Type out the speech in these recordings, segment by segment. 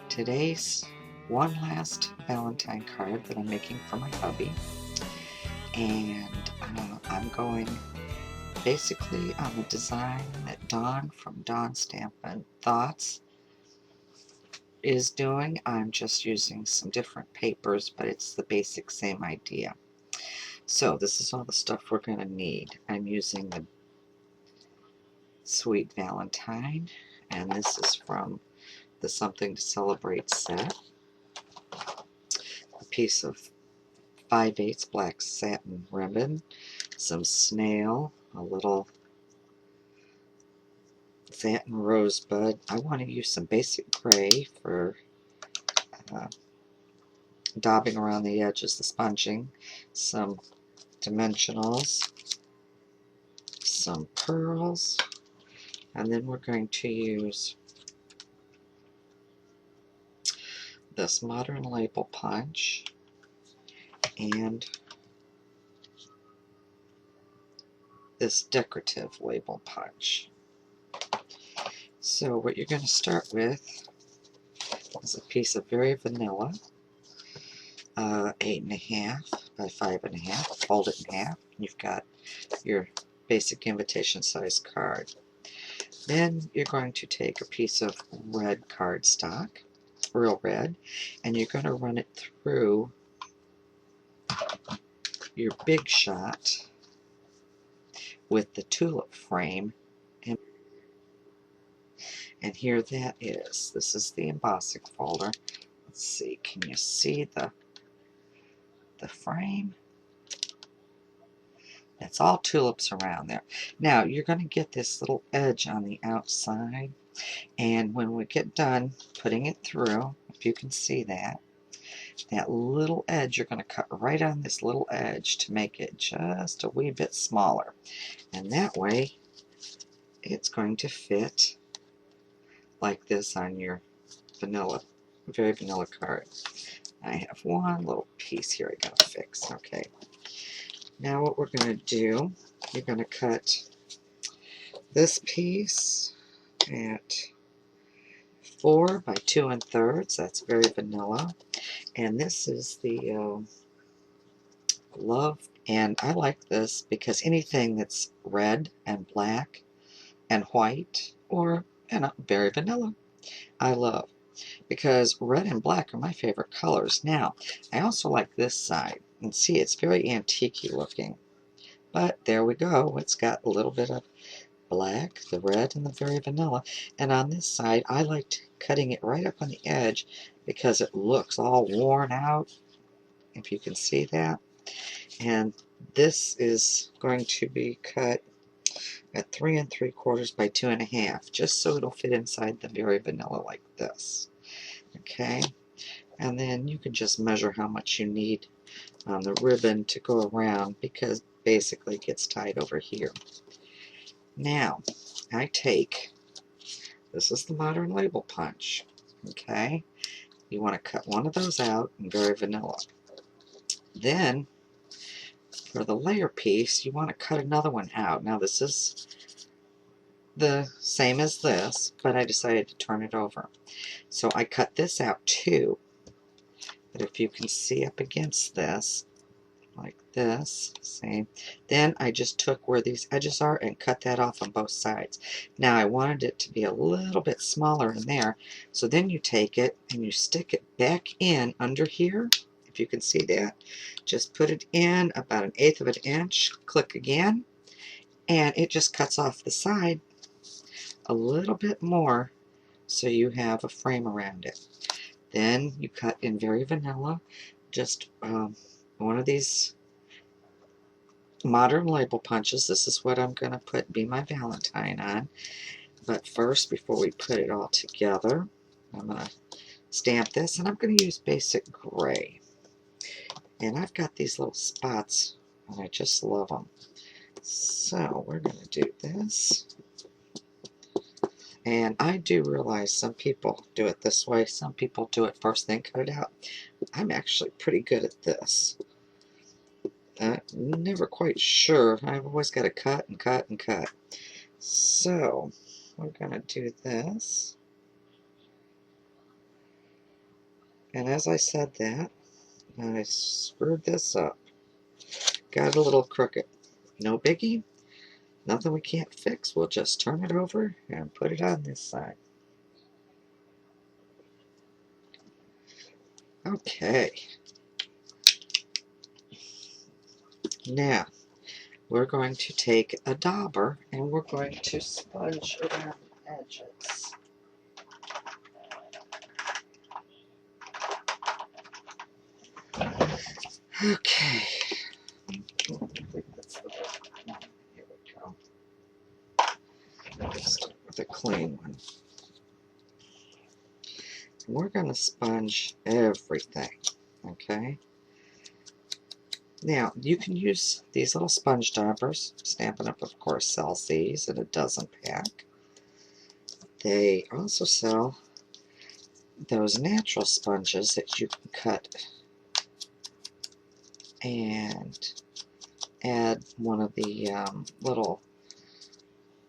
Today's one last Valentine card that I'm making for my hubby, and I'm going basically on the design that Dawn from Dawn Stampin' Thoughts is doing. I'm just using some different papers, but it's the basic same idea. So this is all the stuff we're going to need. I'm using the Sweet Valentine, and this is from the Something to Celebrate set. A piece of 5/8 black satin ribbon, some snail, a little satin rosebud. I want to use some basic gray for uh, daubing around the edges, the sponging, some dimensionals, some pearls, and then we're going to use this modern label punch and this decorative label punch. So what you're going to start with is a piece of very vanilla, 8.5 by 5.5. Fold it in half. You've got your basic invitation size card. Then you're going to take a piece of red cardstock, real red, and you're going to run it through your big shot with the tulip frame. And here that is. This is the embossing folder. Let's see, can you see the frame? It's all tulips around there. Now you're going to get this little edge on the outside, and when we get done putting it through, if you can see that little edge, you're going to cut right on this little edge to make it just a wee bit smaller, and that way it's going to fit like this on your vanilla, very vanilla card. I have one little piece here I gotta fix. Okay, now what we're going to do, you're going to cut this piece at 4 by 2 1/3. That's very vanilla. And this is the love. And I like this because anything that's red and black and white, or very vanilla, I love, because red and black are my favorite colors. Now I also like this side, and see, it's very antique-y looking, but there we go. It's got a little bit of black, the red, and the very vanilla. And on this side, I liked cutting it right up on the edge because it looks all worn out, if you can see that. And this is going to be cut at 3 3/4 by 2 1/2, just so it'll fit inside the very vanilla like this. Okay, and then you can just measure how much you need on the ribbon to go around, because basically it gets tied over here. Now I take, this is the modern label punch. Okay, you want to cut one of those out in very vanilla. Then for the layer piece, you want to cut another one out. Now this is the same as this, but I decided to turn it over. So I cut this out too. But if you can see up against this, like this, see? Then I just took where these edges are and cut that off on both sides. Now I wanted it to be a little bit smaller in there, so then you take it and you stick it back in under here. If you can see that, just put it in about 1/8 of an inch, click again, and it just cuts off the side a little bit more, so you have a frame around it. Then you cut in very vanilla, just one of these modern label punches. This is what I'm going to put Be My Valentine on. But first, before we put it all together, I'm going to stamp this, and I'm going to use basic gray. And I've got these little spots, and I just love them. So we're going to do this. And I do realize some people do it this way. Some people do it first, then cut it out. I'm actually pretty good at this. I'm never quite sure. I've always got to cut and cut and cut. So we're going to do this. And as I said that, I screwed this up. Got a little crooked. No biggie. Nothing we can't fix. We'll just turn it over and put it on this side. Okay. Now, we're going to take a dauber and we're going to sponge around the edges. Okay. I think that's the right one. Here we go. Let's start with a clean one. We're going to sponge everything, okay? Now, you can use these little sponge daubers. Stampin' Up, of course, sells these in a dozen pack. They also sell those natural sponges that you can cut and add one of the little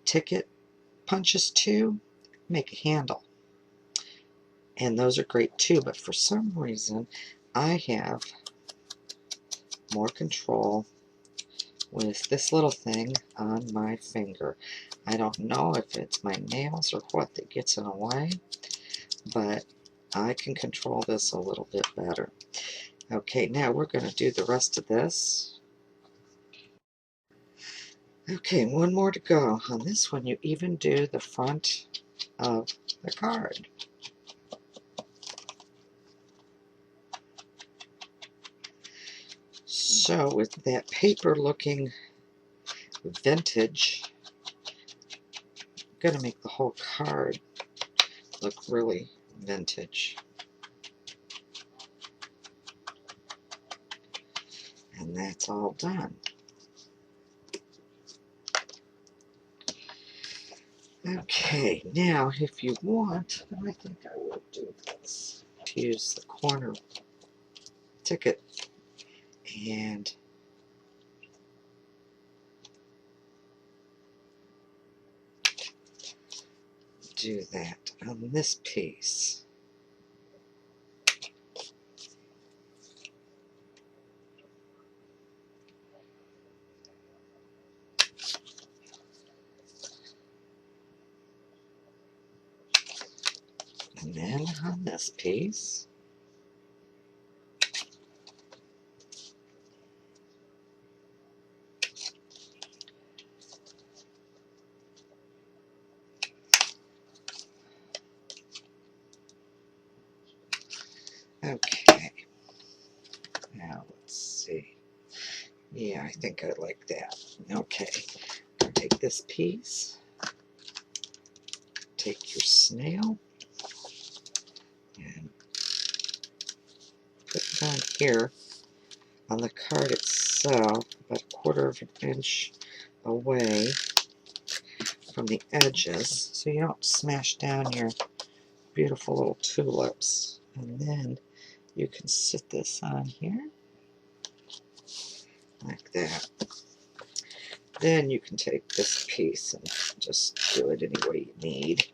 ticket punches to, make a handle. And those are great too, but for some reason I have more control with this little thing on my finger. I don't know if it's my nails or what that gets in the way, but I can control this a little bit better. Okay, now we're going to do the rest of this. Okay, one more to go. On this one, you even do the front of the card. So with that paper looking vintage, I'm going to make the whole card look really vintage. And that's all done. Okay, now if you want, I think I will do this. Use the corner ticket and do that on this piece. And then on this piece. Okay, now let's see. Yeah, I think I like that. Okay, I'll take this piece, take your snail, and put it on here on the card itself, about a quarter of an inch away from the edges, so you don't smash down your beautiful little tulips. And then you can sit this on here, like that. Then you can take this piece and just do it any way you need.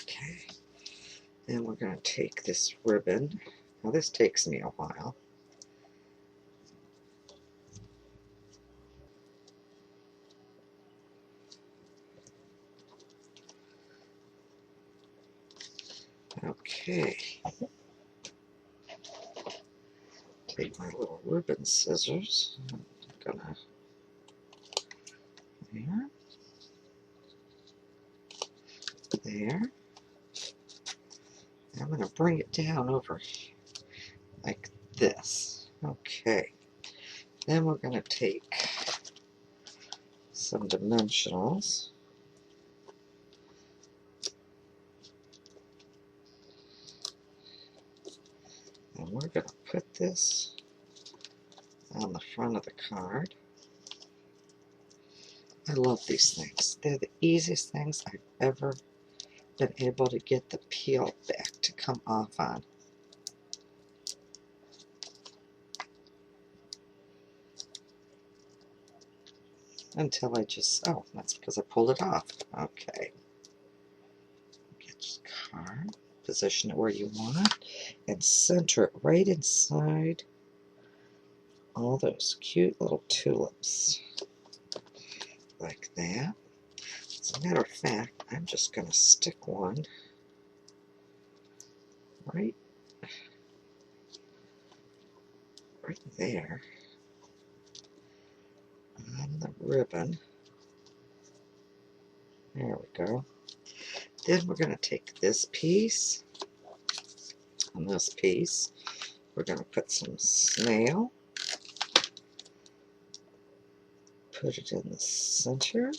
Okay, then we're going to take this ribbon. Now this takes me a while. Okay, take my little ribbon scissors. I'm gonna there. I'm gonna bring it down over like this. Okay, then we're gonna take some dimensionals. And we're going to put this on the front of the card. I love these things. They're the easiest things I've ever been able to get the peel back to come off on. until I just, oh, that's because I pulled it off. Okay. Get your card, position it where you want it, and center it right inside all those cute little tulips. Like that. As a matter of fact, I'm just going to stick one right there on the ribbon. There we go. Then we're going to take this piece and this piece. We're going to put some snail. Put it in the center.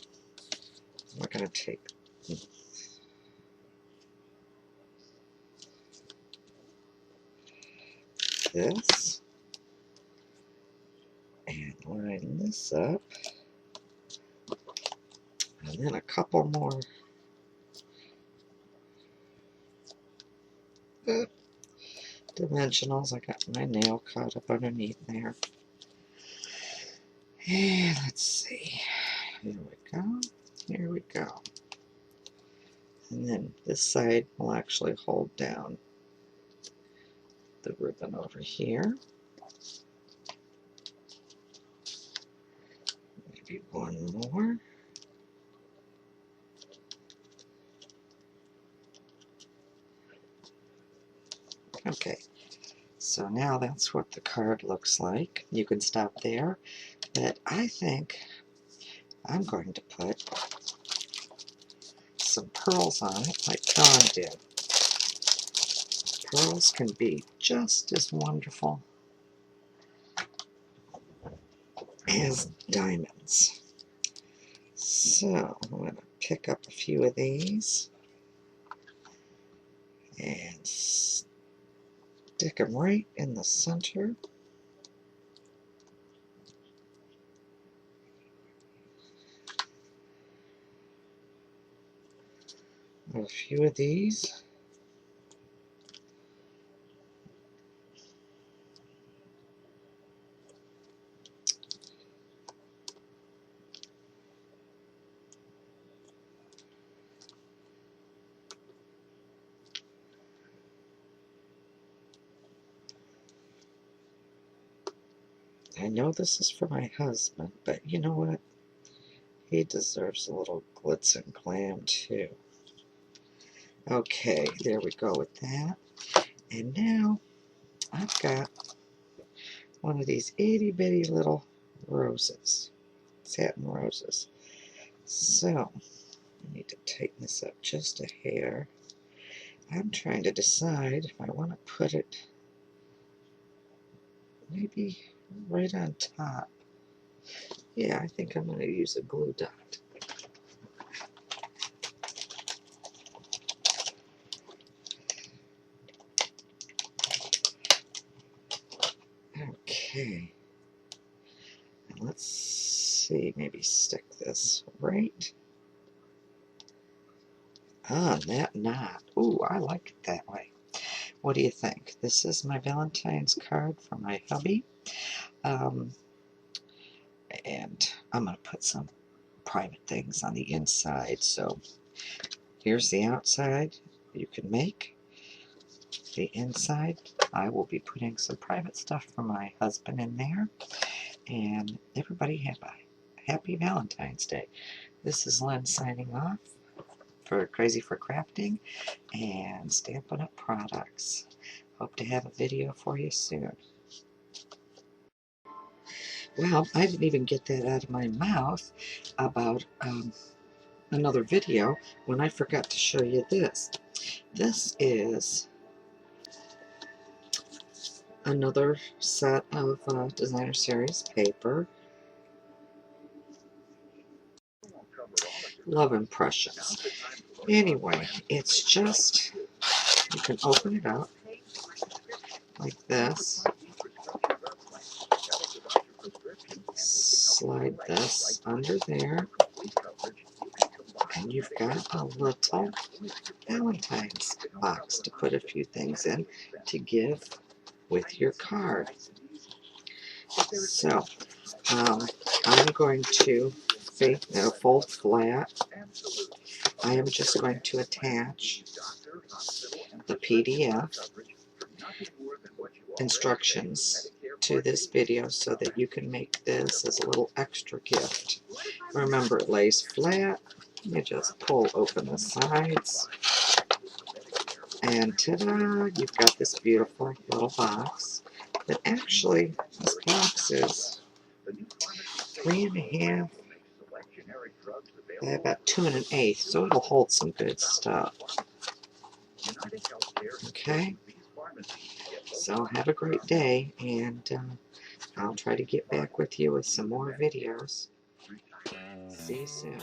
We're going to take this and line this up. And then a couple more dimensionals. I got my nail caught up underneath there. And let's see. Here we go. Here we go. And then this side will actually hold down the ribbon over here. Maybe one more. Okay, so now that's what the card looks like. You can stop there, but I think I'm going to put some pearls on it like Dawn did. Pearls can be just as wonderful as diamonds. So I'm going to pick up a few of these and stick them right in the center. A few of these. I know this is for my husband, but you know what? He deserves a little glitz and glam too. Okay, there we go with that. And now I've got one of these itty bitty little roses, satin roses. So I need to tighten this up just a hair. I'm trying to decide if I want to put it maybe right on top. Yeah, I think I'm going to use a glue dot. Okay. And let's see, maybe stick this right on that knot. Ooh, I like it that way. What do you think? This is my Valentine's card for my hubby. And I'm going to put some private things on the inside. So here's the outside you can make. The inside, I will be putting some private stuff for my husband in there. And everybody have a happy Valentine's Day. This is Len signing off for Crazy for Crafting and Stampin' Up! Products. Hope to have a video for you soon. Well, I didn't even get that out of my mouth about another video when I forgot to show you this. This is another set of Designer Series paper. Love Impressions. Anyway, it's just, you can open it up like this. Slide this under there. And you've got a little Valentine's box to put a few things in to give with your card. So, I'm going to fluffy. It'll fold flat. I am just going to attach the PDF instructions to this video so that you can make this as a little extra gift. Remember, it lays flat. You just pull open the sides, and ta-da! You've got this beautiful little box. But actually, this box is 3.5 by about 2 1/8, so it'll hold some good stuff. Okay, so have a great day, and I'll try to get back with you with some more videos. See you soon.